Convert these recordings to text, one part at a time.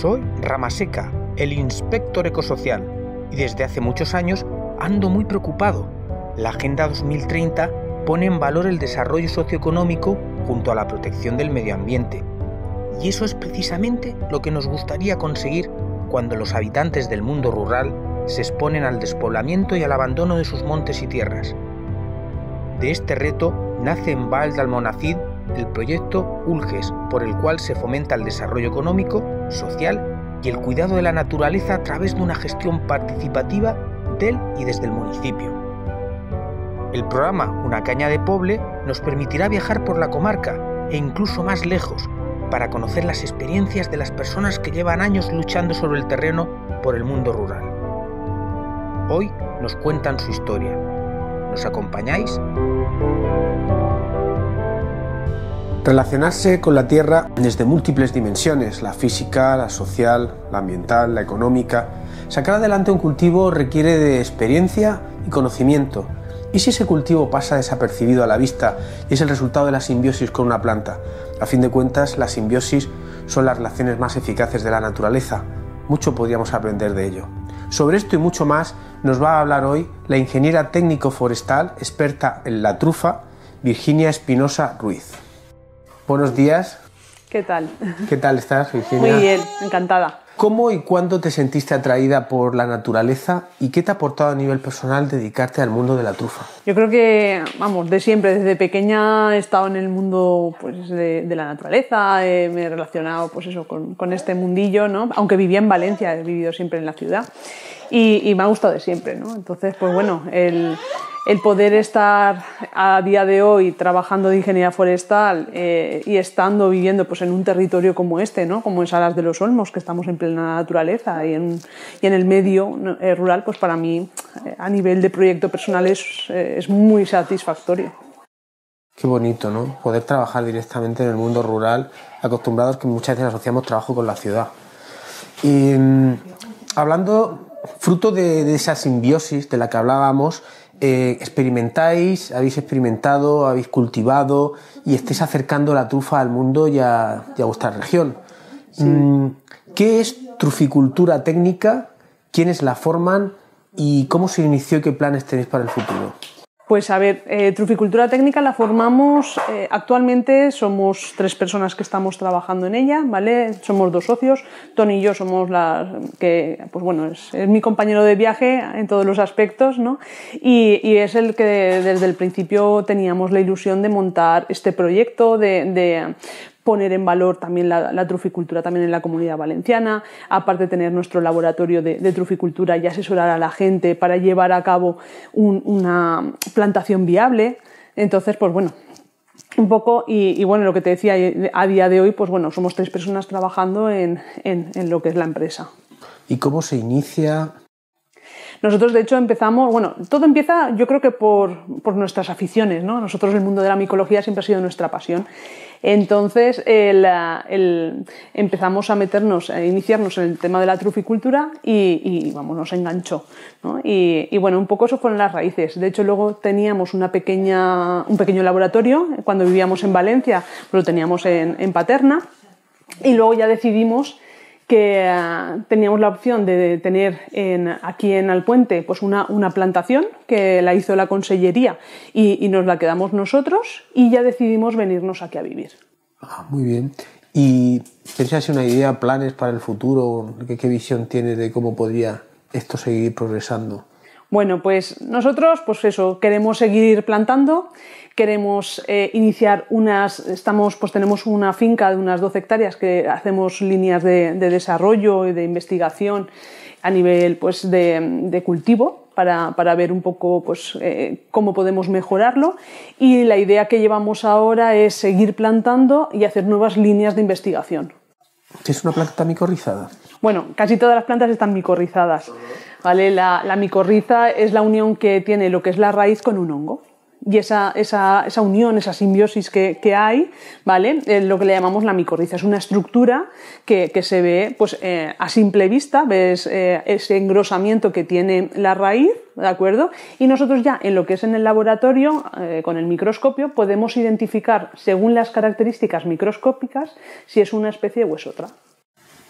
Soy Ramaseca, el inspector ecosocial, y desde hace muchos años ando muy preocupado. La Agenda 2030 pone en valor el desarrollo socioeconómico junto a la protección del medio ambiente. Y eso es precisamente lo que nos gustaría conseguir cuando los habitantes del mundo rural se exponen al despoblamiento y al abandono de sus montes y tierras. De este reto nace en Val d'Almonacid el proyecto ULGES, por el cual se fomenta el desarrollo económico, social y el cuidado de la naturaleza a través de una gestión participativa del y desde el municipio. El programa Una caña de poble nos permitirá viajar por la comarca e incluso más lejos para conocer las experiencias de las personas que llevan años luchando sobre el terreno por el mundo rural. Hoy nos cuentan su historia. ¿Nos acompañáis? Relacionarse con la Tierra desde múltiples dimensiones, la física, la social, la ambiental, la económica. Sacar adelante un cultivo requiere de experiencia y conocimiento. ¿Y si ese cultivo pasa desapercibido a la vista y es el resultado de la simbiosis con una planta? A fin de cuentas, la simbiosis son las relaciones más eficaces de la naturaleza. Mucho podríamos aprender de ello. Sobre esto y mucho más nos va a hablar hoy la ingeniera técnico-forestal, experta en la trufa, Virginia Espinosa Ruiz. Buenos días. ¿Qué tal? ¿Qué tal estás, Virginia? Muy bien, encantada. ¿Cómo y cuándo te sentiste atraída por la naturaleza y qué te ha aportado a nivel personal dedicarte al mundo de la trufa? Yo creo que, de siempre, desde pequeña he estado en el mundo pues, de la naturaleza, me he relacionado pues, con este mundillo, ¿no? Aunque vivía en Valencia, he vivido siempre en la ciudad y me ha gustado de siempre, ¿no? Entonces, pues bueno, el poder estar a día de hoy trabajando de ingeniería forestal y estando viviendo pues, en un territorio como este, ¿no? Como en Salas de los Olmos, que estamos en plena naturaleza y en el medio rural, pues para mí a nivel de proyecto personal es muy satisfactorio. Qué bonito, ¿no? Poder trabajar directamente en el mundo rural, acostumbrados que muchas veces asociamos trabajo con la ciudad. Y hablando, fruto de esa simbiosis de la que hablábamos, habéis experimentado, habéis cultivado y estáis acercando la trufa al mundo y a vuestra región. Sí. ¿Qué es truficultura técnica? ¿Quiénes la forman? ¿Y cómo se inició y qué planes tenéis para el futuro? Pues a ver, truficultura técnica la formamos, actualmente somos 3 personas que estamos trabajando en ella, ¿vale? Somos 2 socios, Tony y yo somos las que, pues bueno, es mi compañero de viaje en todos los aspectos, ¿no? Y es el que desde el principio teníamos la ilusión de montar este proyecto, de poner en valor también la truficultura también en la Comunidad Valenciana, aparte de tener nuestro laboratorio de truficultura y asesorar a la gente para llevar a cabo una plantación viable. Entonces, pues bueno, un poco, y bueno, lo que te decía, a día de hoy, pues bueno, somos 3 personas trabajando en lo que es la empresa. ¿Y cómo se inicia? Nosotros, de hecho, empezamos, bueno, todo empieza, yo creo que por nuestras aficiones, ¿no? Nosotros el mundo de la micología siempre ha sido nuestra pasión. Entonces, empezamos a iniciarnos en el tema de la truficultura y vamos, nos enganchó, ¿no? Y bueno, un poco eso fueron las raíces. De hecho, luego teníamos un pequeño laboratorio, cuando vivíamos en Valencia, lo teníamos en Paterna, y luego ya decidimos que teníamos la opción de tener aquí en Alpuente pues una plantación que la hizo la Consellería y nos la quedamos nosotros y ya decidimos venirnos aquí a vivir. Muy bien. ¿Y tenéis una idea, planes para el futuro? ¿Qué visión tienes de cómo podría esto seguir progresando? Bueno, pues nosotros, pues eso, queremos seguir plantando, queremos iniciar tenemos una finca de unas 12 hectáreas que hacemos líneas de desarrollo y de investigación a nivel pues de cultivo para ver un poco pues cómo podemos mejorarlo, y la idea que llevamos ahora es seguir plantando y hacer nuevas líneas de investigación. ¿Qué es una planta micorrizada? Bueno, casi todas las plantas están micorrizadas, ¿vale? La micorriza es la unión que tiene lo que es la raíz con un hongo. Y esa unión, esa simbiosis que hay, ¿vale? Lo que le llamamos la micorriza. Es una estructura que se ve pues, a simple vista, ves ese engrosamiento que tiene la raíz, ¿de acuerdo? Y nosotros ya en lo que es en el laboratorio, con el microscopio, podemos identificar, según las características microscópicas, si es una especie o es otra.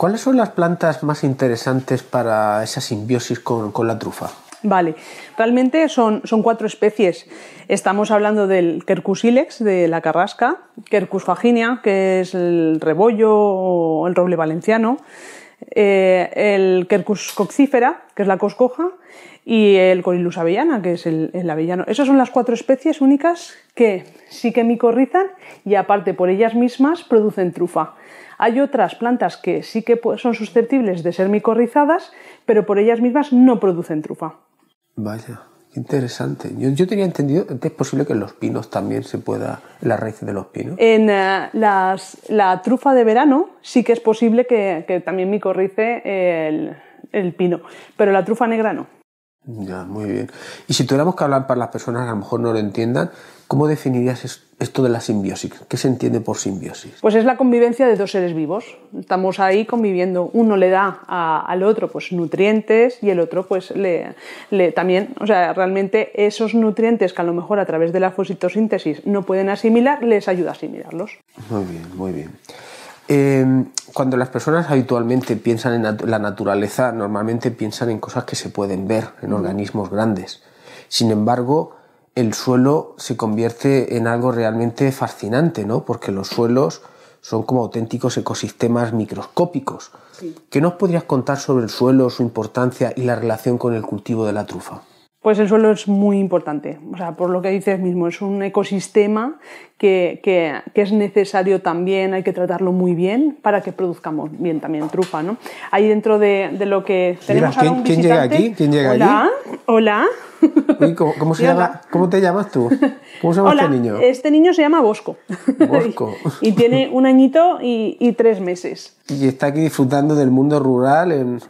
¿Cuáles son las plantas más interesantes para esa simbiosis con la trufa? Vale, realmente son 4 especies. Estamos hablando del Quercus ilex, de la carrasca, Quercus faginea, que es el rebollo o el roble valenciano, el Quercus coccifera, que es la coscoja, y el Corylus avellana, que es el avellano. Esas son las 4 especies únicas que sí que micorrizan y aparte por ellas mismas producen trufa. Hay otras plantas que sí que son susceptibles de ser micorrizadas, pero por ellas mismas no producen trufa. Vaya, qué interesante. Yo tenía entendido que es posible que en los pinos también se pueda, en las raíces de los pinos. En la trufa de verano sí que es posible que también micorrice el pino, pero la trufa negra no. Ya, muy bien. Y si tuviéramos que hablar para las personas que a lo mejor no lo entiendan, ¿cómo definirías esto de la simbiosis? ¿Qué se entiende por simbiosis? Pues es la convivencia de 2 seres vivos. Estamos ahí conviviendo. Uno le da al otro pues nutrientes y el otro pues le también, o sea, realmente esos nutrientes que a lo mejor a través de la fotosíntesis no pueden asimilar, les ayuda a asimilarlos. Muy bien, muy bien. Cuando las personas habitualmente piensan en la naturaleza, normalmente piensan en cosas que se pueden ver, en organismos grandes. Sin embargo, el suelo se convierte en algo realmente fascinante, ¿no? Porque los suelos son como auténticos ecosistemas microscópicos. Sí. ¿Qué nos podrías contar sobre el suelo, su importancia y la relación con el cultivo de la trufa? Pues el suelo es muy importante, o sea, por lo que dices mismo, es un ecosistema que es necesario también, hay que tratarlo muy bien para que produzcamos bien también trufa, ¿no? Ahí dentro de lo que tenemos ahora un ¿Quién llega aquí? ¿Quién llega Hola, allí? Hola. Uy, ¿cómo se llama? ¿Cómo te llamas tú? ¿Cómo se llama Hola, este niño? Este niño se llama Bosco. Bosco. Y tiene 1 añito y 3 meses. Y está aquí disfrutando del mundo rural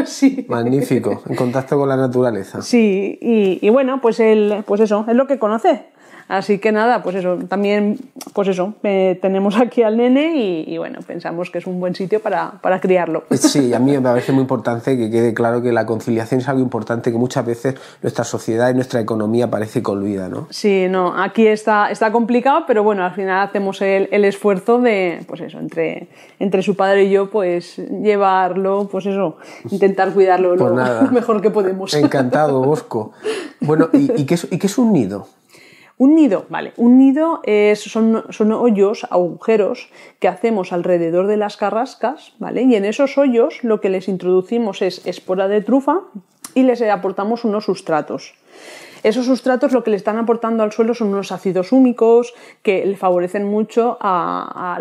Sí. Magnífico, en contacto con la naturaleza. Sí, y bueno, pues él, pues eso, es lo que conoce. Así que nada, pues eso, también, pues eso, tenemos aquí al nene y bueno, pensamos que es un buen sitio para criarlo. Sí, a mí me parece muy importante que quede claro que la conciliación es algo importante que muchas veces nuestra sociedad y nuestra economía parece que olvida, ¿no? Sí, no, aquí está complicado, pero bueno, al final hacemos el esfuerzo de, pues eso, entre su padre y yo, pues llevarlo, pues eso, intentar cuidarlo pues lo mejor que podemos. Encantado, Bosco. Bueno, ¿y qué es un nido? Un nido, vale. Un nido son hoyos, agujeros que hacemos alrededor de las carrascas, ¿vale? Y en esos hoyos lo que les introducimos es espora de trufa y les aportamos unos sustratos. Esos sustratos lo que le están aportando al suelo son unos ácidos húmicos que le favorecen mucho a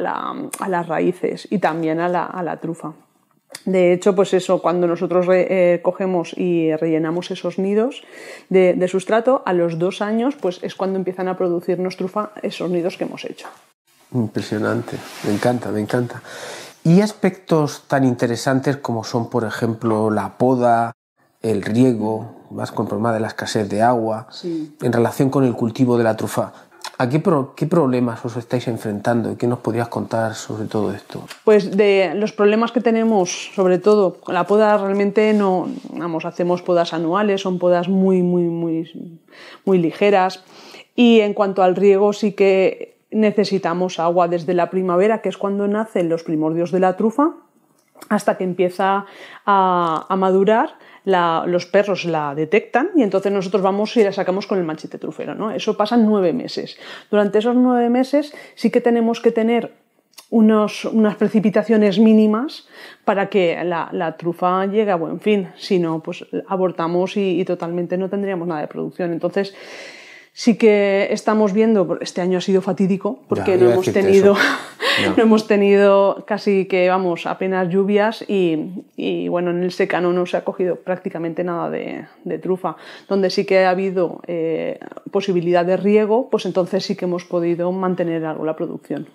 las raíces y también a la trufa. De hecho, pues eso, cuando nosotros cogemos y rellenamos esos nidos de sustrato, a los 2 años pues es cuando empiezan a producirnos trufa esos nidos que hemos hecho. Impresionante, me encanta, me encanta. ¿Y aspectos tan interesantes como son, por ejemplo, la poda, el riego, más con el problema de la escasez de agua, sí, en relación con el cultivo de la trufa? ¿A qué problemas os estáis enfrentando? ¿Qué nos podrías contar sobre todo esto? Pues de los problemas que tenemos, sobre todo, la poda realmente no, hacemos podas anuales, son podas muy ligeras. Y en cuanto al riego sí que necesitamos agua desde la primavera, que es cuando nacen los primordios de la trufa, hasta que empieza a madurar. Los perros la detectan y entonces nosotros vamos y la sacamos con el machete trufero, ¿no? Eso pasa 9 meses. Durante esos 9 meses sí que tenemos que tener unas precipitaciones mínimas para que la trufa llegue a buen fin. Si no, pues abortamos y totalmente no tendríamos nada de producción. Entonces sí que estamos viendo, este año ha sido fatídico porque no hemos tenido casi que, apenas lluvias y bueno, en el secano no se ha cogido prácticamente nada de trufa. Donde sí que ha habido posibilidad de riego, pues entonces sí que hemos podido mantener algo la producción.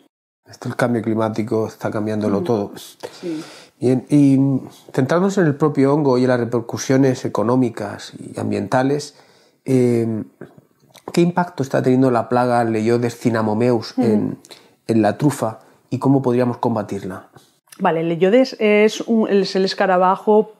El cambio climático está cambiándolo todo. Sí. Bien, y centrándonos en el propio hongo y en las repercusiones económicas y ambientales, ¿qué impacto está teniendo la plaga Leiodes cinnamomeus en la trufa y cómo podríamos combatirla? Vale, el Leiodes es el escarabajo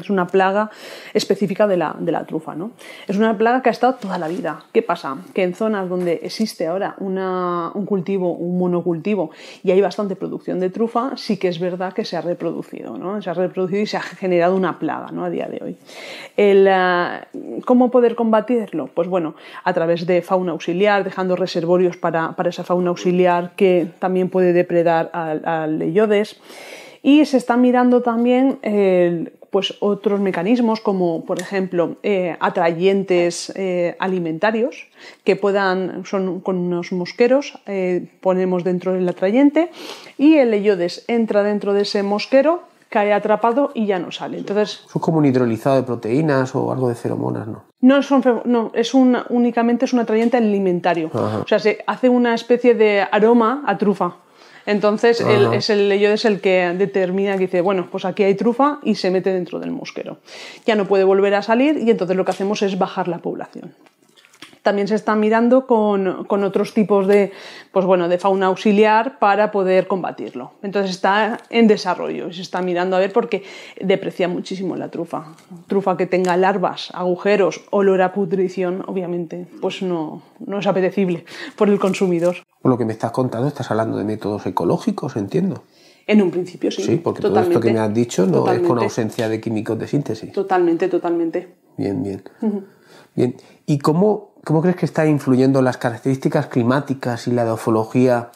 es una plaga específica de la trufa, ¿no? Es una plaga que ha estado toda la vida. ¿Qué pasa? Que en zonas donde existe ahora un cultivo, un monocultivo, y hay bastante producción de trufa, sí que es verdad que se ha reproducido, ¿no? Se ha reproducido y se ha generado una plaga, ¿no? A día de hoy. ¿Cómo poder combatirlo? Pues bueno, a través de fauna auxiliar, dejando reservorios para esa fauna auxiliar que también puede depredar al leyodes. Y se está mirando también pues otros mecanismos como, por ejemplo, atrayentes alimentarios que son con unos mosqueros, ponemos dentro del atrayente y el leyodes entra dentro de ese mosquero, cae atrapado y ya no sale. Entonces, ¿eso es como un hidrolizado de proteínas o algo de feromonas, no? Únicamente es un atrayente alimentario. Ajá. O sea, se hace una especie de aroma a trufa. Entonces es el leyodes el que determina, que dice, bueno, pues aquí hay trufa y se mete dentro del mosquero. Ya no puede volver a salir y entonces lo que hacemos es bajar la población. También se está mirando con otros tipos de fauna auxiliar para poder combatirlo. Entonces está en desarrollo y se está mirando a ver porque deprecia muchísimo la trufa. Trufa que tenga larvas, agujeros, olor a pudrición, obviamente, pues no es apetecible por el consumidor. Por lo que me estás contando, estás hablando de métodos ecológicos, entiendo. En un principio sí. Sí, porque totalmente, todo esto que me has dicho no totalmente. es con ausencia de químicos de síntesis. Totalmente. Bien. Bien. ¿Y cómo crees que está influyendo las características climáticas y la edafología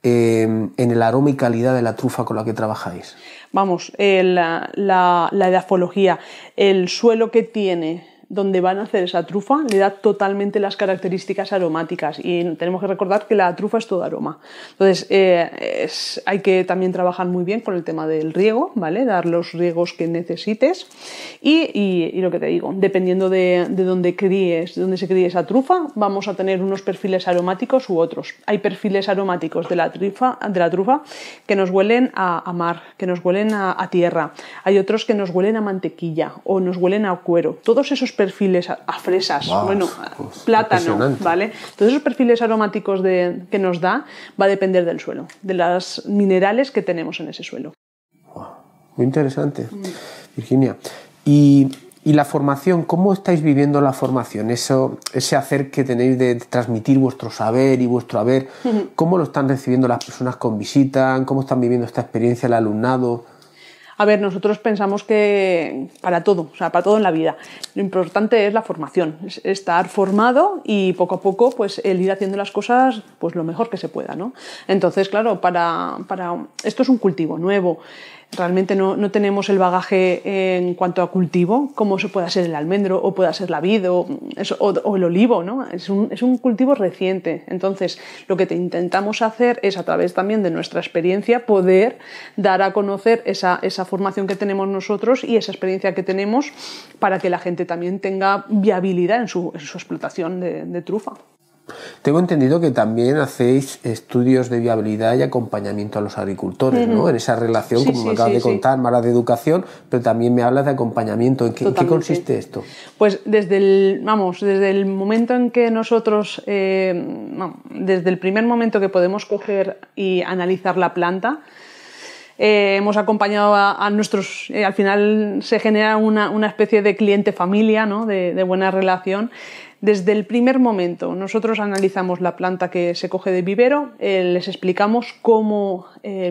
en el aroma y calidad de la trufa con la que trabajáis? Vamos, la edafología, el suelo que tiene donde van a hacer esa trufa le da totalmente las características aromáticas y tenemos que recordar que la trufa es todo aroma. Entonces hay que también trabajar muy bien con el tema del riego, ¿vale? Dar los riegos que necesites y lo que te digo, dependiendo de dónde se críe esa trufa, vamos a tener unos perfiles aromáticos u otros. Hay perfiles aromáticos de la trufa que nos huelen a mar, que nos huelen a tierra. Hay otros que nos huelen a mantequilla o nos huelen a cuero. Todos esos perfiles a fresas, plátano, ¿vale? Todos esos perfiles aromáticos que nos da va a depender del suelo, de los minerales que tenemos en ese suelo. Muy interesante, Virginia. Y la formación, ¿cómo estáis viviendo la formación? Ese hacer que tenéis de transmitir vuestro saber y vuestro haber, ¿cómo lo están recibiendo las personas que os visitan? ¿Cómo están viviendo esta experiencia el alumnado? A ver, nosotros pensamos que para todo en la vida, lo importante es la formación, es estar formado y poco a poco pues el ir haciendo las cosas pues lo mejor que se pueda, ¿no? Entonces, claro, esto es un cultivo nuevo. Realmente no tenemos el bagaje en cuanto a cultivo, como se pueda ser el almendro o pueda ser la vid o el olivo, ¿no? Es un cultivo reciente. Entonces, lo que intentamos hacer es, a través también de nuestra experiencia, poder dar a conocer esa formación que tenemos nosotros y esa experiencia que tenemos para que la gente también tenga viabilidad en su explotación de trufa. Tengo entendido que también hacéis estudios de viabilidad y acompañamiento a los agricultores, ¿no? En esa relación, como me acabas de contar, me hablas de educación, pero también me hablas de acompañamiento. ¿En qué consiste esto? Pues desde el momento en que nosotros, desde el primer momento que podemos coger y analizar la planta, hemos acompañado a nuestros... al final se genera una especie de cliente-familia, ¿no? de buena relación. Desde el primer momento nosotros analizamos la planta que se coge de vivero, les explicamos cómo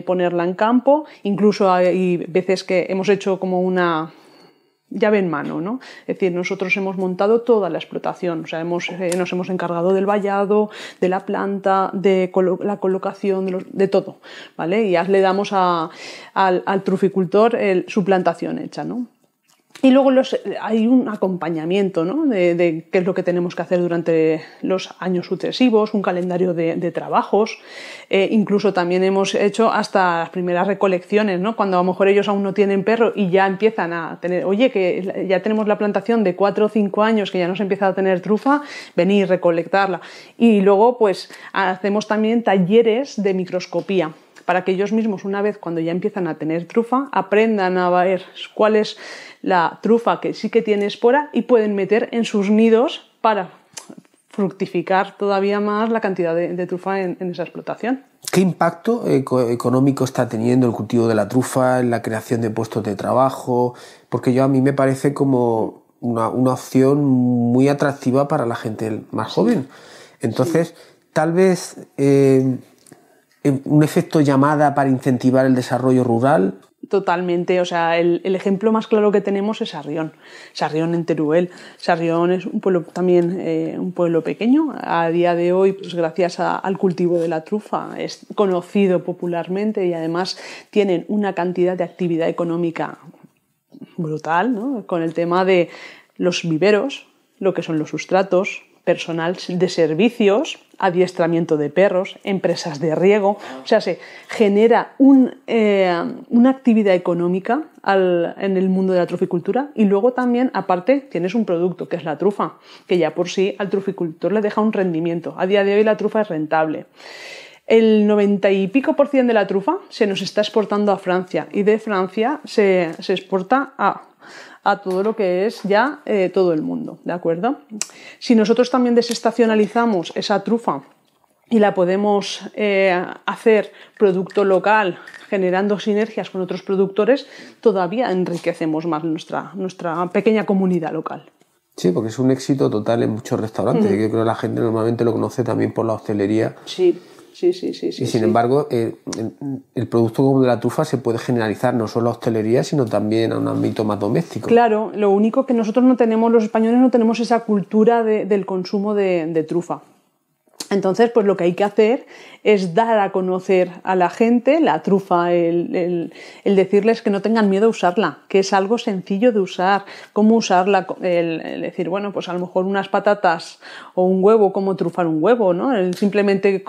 ponerla en campo, incluso hay veces que hemos hecho como una llave en mano, ¿no? Es decir, nosotros hemos montado toda la explotación, o sea, nos hemos encargado del vallado, de la planta, de la colocación, de todo, ¿vale? Y ya le damos al truficultor su plantación hecha, ¿no? Y luego hay un acompañamiento, ¿no? de qué es lo que tenemos que hacer durante los años sucesivos, un calendario de trabajos. Incluso también hemos hecho hasta las primeras recolecciones, ¿no? Cuando a lo mejor ellos aún no tienen perro y ya empiezan a tener, oye, que ya tenemos la plantación de 4 o 5 años que ya nos empieza a tener trufa, venir, recolectarla. Y luego pues hacemos también talleres de microscopía, para que ellos mismos, una vez cuando ya empiezan a tener trufa, aprendan a ver cuál es la trufa que sí que tiene espora y pueden meter en sus nidos para fructificar todavía más la cantidad de trufa en esa explotación. ¿Qué impacto económico está teniendo el cultivo de la trufa en la creación de puestos de trabajo? Porque a mí me parece como una opción muy atractiva para la gente más joven. Entonces, tal vez un efecto llamada para incentivar el desarrollo rural. Totalmente, o sea, el ejemplo más claro que tenemos es Sarrión en Teruel. Sarrión es un pueblo también, un pueblo pequeño. A día de hoy, pues gracias al cultivo de la trufa, es conocido popularmente y además tienen una cantidad de actividad económica brutal, ¿no? Con el tema de los viveros, lo que son los sustratos, personal de servicios, adiestramiento de perros, empresas de riego. O sea, se genera una actividad económica en el mundo de la truficultura y luego también, aparte, tienes un producto que es la trufa, que ya por sí al truficultor le deja un rendimiento. A día de hoy la trufa es rentable. El 90 y pico % de la trufa se nos está exportando a Francia y de Francia se exporta a todo lo que es ya todo el mundo, ¿de acuerdo? Si nosotros también desestacionalizamos esa trufa y la podemos hacer producto local, generando sinergias con otros productores, todavía enriquecemos más nuestra pequeña comunidad local. Sí, porque es un éxito total en muchos restaurantes. Yo creo que la gente normalmente lo conoce también por la hostelería. Sí. Y sin embargo, el producto como de la trufa se puede generalizar no solo a hostelería, sino también a un ámbito más doméstico. Claro, lo único que nosotros no tenemos, los españoles no tenemos esa cultura del consumo de trufa. Entonces, pues lo que hay que hacer es dar a conocer a la gente la trufa, el decirles que no tengan miedo a usarla, que es algo sencillo de usar, cómo usarla, el decir, bueno, pues a lo mejor unas patatas o un huevo, cómo trufar un huevo, ¿no? Simplemente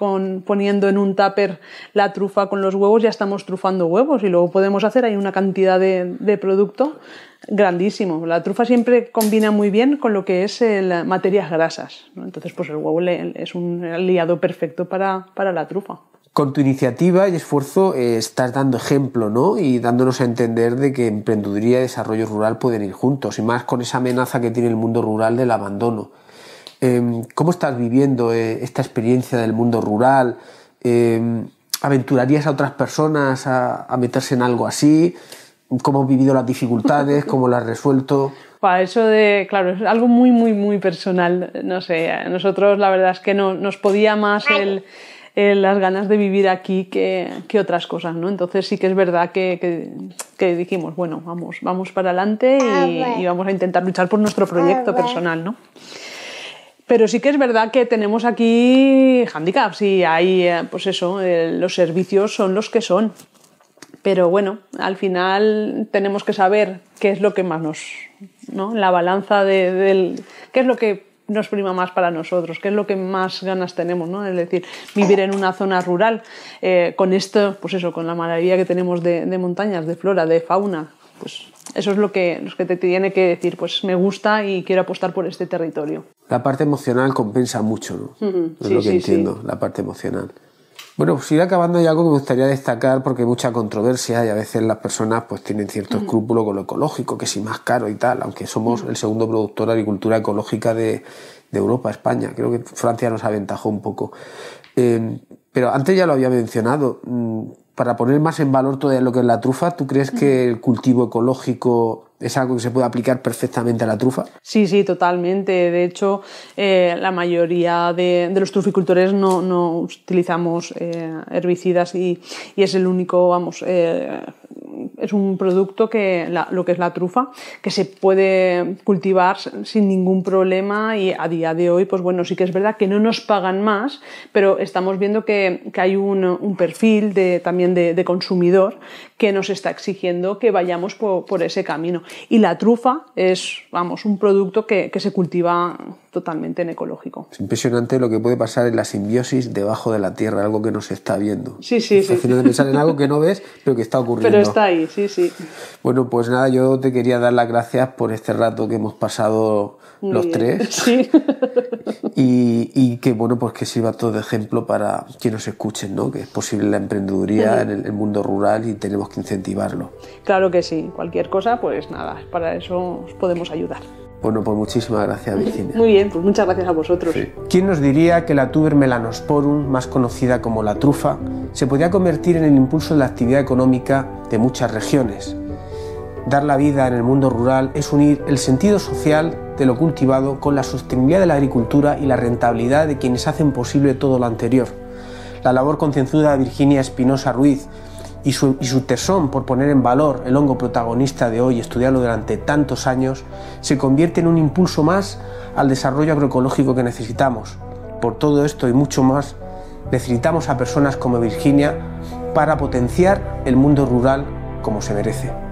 poniendo en un tupper la trufa con los huevos ya estamos trufando huevos y luego podemos hacer ahí una cantidad de producto grandísimo. La trufa siempre combina muy bien con lo que es materias grasas, ¿no? Entonces, pues el huevo es un aliado perfecto para la trufa. Con tu iniciativa y esfuerzo estás dando ejemplo, ¿no? Y dándonos a entender de que emprendeduría y desarrollo rural pueden ir juntos, y más con esa amenaza que tiene el mundo rural del abandono. ¿Cómo estás viviendo esta experiencia del mundo rural? ¿Aventurarías a otras personas a meterse en algo así? ¿Cómo has vivido las dificultades? ¿Cómo las has resuelto? Para eso claro, es algo muy, muy, muy personal. No sé, a nosotros la verdad es que nos podía más las ganas de vivir aquí que otras cosas, ¿no? Entonces sí que es verdad que dijimos, bueno, vamos para adelante y vamos a intentar luchar por nuestro proyecto personal, ¿no? Pero sí que es verdad que tenemos aquí handicaps y hay, pues eso, los servicios son los que son. Pero bueno, al final tenemos que saber qué es lo que más ¿no? La balanza qué es lo que nos prima más para nosotros, qué es lo que más ganas tenemos, ¿no? Es decir, vivir en una zona rural con esto, pues eso, con la maravilla que tenemos de montañas, de flora, de fauna, pues eso es lo que te tiene que decir, pues me gusta y quiero apostar por este territorio. La parte emocional compensa mucho, ¿no? Es lo que entiendo, la parte emocional. Bueno, pues ir acabando, hay algo que me gustaría destacar porque hay mucha controversia y a veces las personas pues tienen cierto escrúpulo con lo ecológico, que si más caro y tal, aunque somos el segundo productor de agricultura ecológica de Europa, España. Creo que Francia nos aventajó un poco. Pero antes ya lo había mencionado. Para poner más en valor todavía lo que es la trufa, ¿tú crees que el cultivo ecológico es algo que se puede aplicar perfectamente a la trufa? Sí, totalmente. De hecho, la mayoría de los truficultores no utilizamos herbicidas y es el único, es un producto lo que es la trufa, que se puede cultivar sin ningún problema y a día de hoy, pues bueno, sí que es verdad que no nos pagan más, pero estamos viendo que hay un perfil también de consumidor que nos está exigiendo que vayamos por ese camino. Y la trufa es, un producto que se cultiva totalmente en ecológico. Es impresionante lo que puede pasar en la simbiosis debajo de la tierra, algo que no se está viendo. Sí. Es fácil de pensar en algo que no ves, pero que está ocurriendo. Pero está ahí, sí. Bueno, pues nada, yo te quería dar las gracias por este rato que hemos pasado los tres. Sí. Y que, bueno, pues que sirva todo de ejemplo para que nos escuchen, ¿no? Que es posible la emprendeduría en el mundo rural y tenemos que incentivarlo. Claro que sí. Cualquier cosa, pues nada, para eso os podemos ayudar. Bueno, pues muchísimas gracias, Virginia. Muy bien, pues muchas gracias a vosotros. Sí. ¿Quién nos diría que la Tuber melanosporum, más conocida como la trufa, se podía convertir en el impulso de la actividad económica de muchas regiones? Dar la vida en el mundo rural es unir el sentido social de lo cultivado con la sostenibilidad de la agricultura y la rentabilidad de quienes hacen posible todo lo anterior. La labor concienzuda de Virginia Espinosa Ruiz y su tesón por poner en valor el hongo protagonista de hoy y estudiarlo durante tantos años se convierte en un impulso más al desarrollo agroecológico que necesitamos. Por todo esto y mucho más, necesitamos a personas como Virginia para potenciar el mundo rural como se merece.